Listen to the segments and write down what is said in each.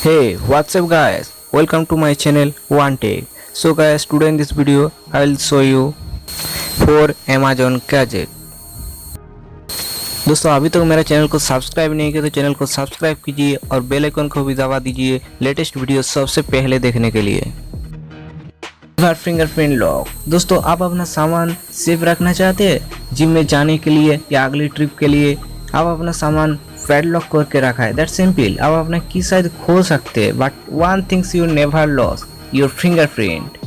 Hey, what's up guys? Welcome to my channel One Take. So guys, today in this video I will show you 4 Amazon gadget. दोस्तों अभी तक मेरा channel को subscribe नहीं किया तो चैनल को सब्सक्राइब कीजिए और बेल आइकन को भी दबा दीजिए लेटेस्ट वीडियो सबसे पहले देखने के लिए। Fingerprint lock. दोस्तों आप अपना सामान सेफ रखना चाहते हैं जिम में जाने के लिए या अगली ट्रिप के लिए, आप अपना सामान पैडलॉक करके रखा है, दैट सिंपल। आप अपना की शायद खो सकते हैं but one things you never loss, your fingerprint.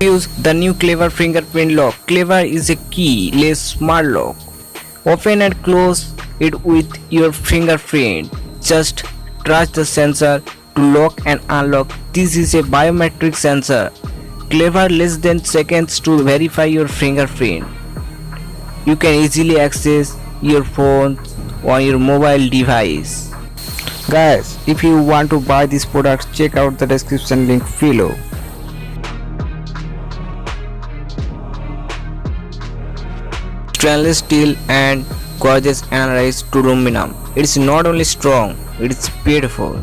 Use the new clever fingerprint lock. Clever is a keyless smart lock. Open and close it with your fingerprint. Just touch the sensor to lock and unlock. This is a biometric sensor. Clever less than seconds to verify your fingerprint. You can easily access your phone on your mobile device. Guys, if you want to buy this product, check out the description link below. Stainless steel and gorgeous anodized aluminum. It's not only strong, it's beautiful.